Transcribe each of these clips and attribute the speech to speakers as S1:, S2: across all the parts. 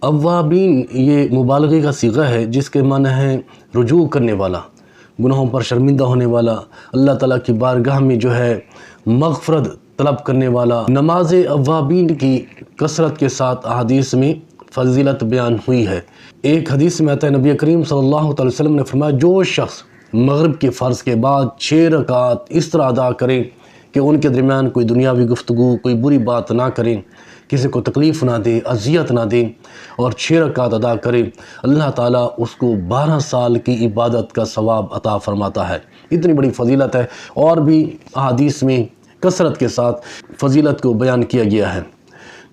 S1: اوابین یہ مبالغے کا صیغہ ہے جس کے معنی ہے رجوع کرنے والا، گناہوں پر شرمندہ ہونے والا، اللہ تعالیٰ کی بارگاہ میں جو ہے مغفرت طلب کرنے والا۔ نماز اوابین کی کثرت کے ساتھ احادیث میں فضیلت بیان ہوئی ہے۔ ایک حدیث میں آتا ہے، نبی کریم صلی اللہ علیہ وسلم نے فرمایا، جو شخص مغرب کے فرض کے بعد 6 رکعات اس طرح ادا کرے کہ ان کے درمیان کوئی دنیاوی گفتگو، کوئی بری بات نہ کریں، کسی کو تکلیف نہ دے، اذیت نہ دے، اور 6 رکعات ادا کرے، اللہ تعالیٰ اس کو 12 سال کی عبادت کا ثواب عطا فرماتا ہے۔ اتنی بڑی فضیلت ہے، اور بھی احادیث میں کثرت کے ساتھ فضیلت کو بیان کیا گیا ہے۔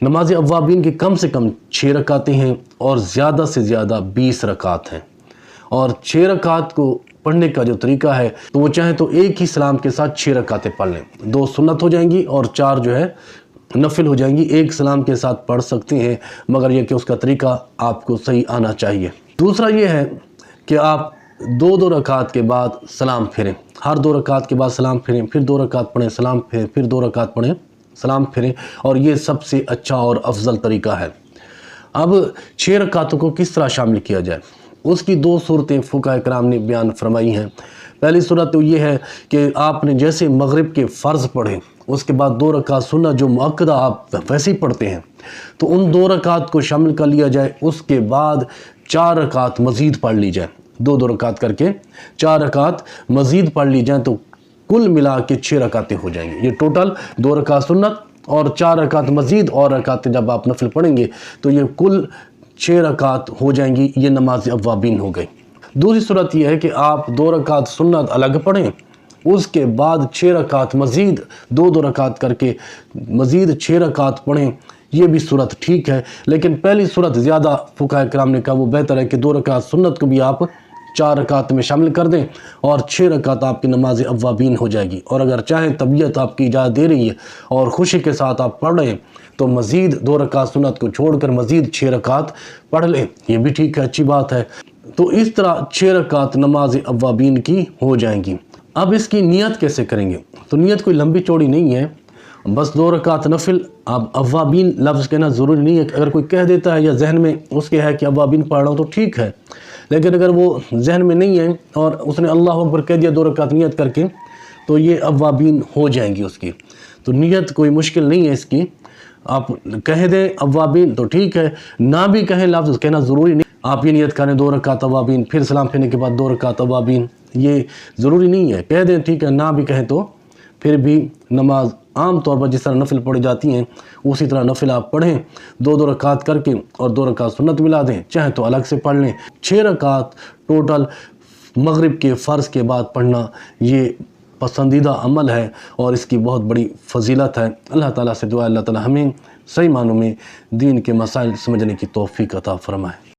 S1: نماز اوابین کی کم سے کم 6 رکعتیں ہیں اور زیادہ سے زیادہ 20 رکعات ہیں، اور 6 رکعات کو پڑھنے کا جو طریقہ ہے تو وہ چاہیں تو ایک ہی سلام کے ساتھ 6 رکعتیں پڑھ لیں، 2 سنت ہو جائیں گی اور 4 جو ہے نفل ہو جائیں گی۔ ایک سلام کے ساتھ پڑھ سکتے ہیں، مگر یہ کہ اس کا طریقہ آپ کو صحیح آنا چاہیے۔ دوسرا یہ ہے کہ آپ 2 رکعت کے بعد سلام پھیریں، ہر 2 رکعت کے بعد سلام پھیریں، پھر 2 رکعت پڑھیں، سلام پھیریں، پھر 2 رکعت پڑھیں، سلام پھیریں، اور یہ سب سے اچھا اور افضل طریقہ ہے۔ اب 6 رکعتوں کو کس طرح شامل کیا جائے، اس کی 2 صورتیں فقہاء کرام نے بیان فرمائی ہیں۔ پہلی صورت تو یہ ہے کہ آپ نے جیسے مغرب کے فرض پڑھے، اس کے بعد 2 رکعت سنت جو مؤکدہ آپ ویسے ہی پڑھتے ہیں، تو ان 2 رکعت کو شامل کر لیا جائے، اس کے بعد 4 رکعت مزید پڑھ لی جائے، 2 رکعت کر کے 4 رکعت مزید پڑھ لی جائیں، تو کل ملا کے 6 رکعتیں ہو جائیں گی۔ یہ ٹوٹل 2 رکعت سنت اور 4 رکعت مزید اور رکعتیں جب آپ نفل پڑھیں گے تو یہ کل 6 رکعت ہو جائیں گی۔ یہ نماز اوابین ہو گئی۔ دوسری صورت یہ ہے کہ آپ 2 رکعت سنت الگ پڑھیں، اس کے بعد 6 رکعت مزید 2 رکعت کر کے مزید 6 رکعت پڑھیں، یہ بھی صورت ٹھیک ہے۔ لیکن پہلی صورت زیادہ فقہاء کرام نے کہا وہ بہتر ہے کہ 2 رکعت سنت کو بھی آپ 4 رکعت میں شامل کر دیں، اور 6 رکعت آپ کی نماز اوابین ہو جائے گی۔ اور اگر چاہیں طبیعت آپ کی اجازت دے رہی ہے اور خوشی کے ساتھ آپ پڑھ رہے ہیں تو مزید 2 رکعت سنت کو چھوڑ کر مزید 6 رکعت پڑھ لیں، یہ بھی ٹھیک ہے، اچھی بات ہے۔ تو اس طرح 6 رکعت نماز اوابین کی ہو جائیں گی۔ اب اس کی نیت کیسے کریں گے؟ تو نیت کوئی لمبی چوڑی نہیں ہے، بس 2 رکعت نفل۔ اب اوابین لفظ کہنا ضروری نہیں ہے، اگر کوئی کہہ دیتا ہے یا ذہن میں اس کے ہے کہ اوابین پڑھ رہا ہوں تو ٹھیک ہے، لیکن اگر وہ ذہن میں نہیں ہے اور اس نے اللہ اکبر کہہ دیا 2 رکعت نیت کر کے، تو یہ اوابین ہو جائیں گی اس کی۔ تو نیت کوئی مشکل نہیں ہے اس کی، آپ کہہ دیں اوابین تو ٹھیک ہے، نہ بھی کہیں لفظ کہنا ضروری نہیں۔ آپ یہ نیت کریں 2 رکعت اوابین، پھر سلام پھیرنے کے بعد 2 رکعت اوابین، یہ ضروری نہیں ہے، کہہ دیں ٹھیک ہے، نہ بھی کہیں تو پھر بھی نماز عام طور پر جس طرح نفل پڑھی جاتی ہیں اسی طرح نفل آپ پڑھیں، 2 رکعت کر کے، اور 2 رکعت سنت ملا دیں، چاہیں تو الگ سے پڑھ لیں۔ 6 رکعت ٹوٹل مغرب کے فرض کے بعد پڑھنا یہ پسندیدہ عمل ہے اور اس کی بہت بڑی فضیلت ہے۔ اللہ تعالیٰ سے دعا ہے اللہ تعالیٰ ہمیں صحیح معنوں میں دین کے مسائل سمجھنے کی توفیق عطا فرمائے۔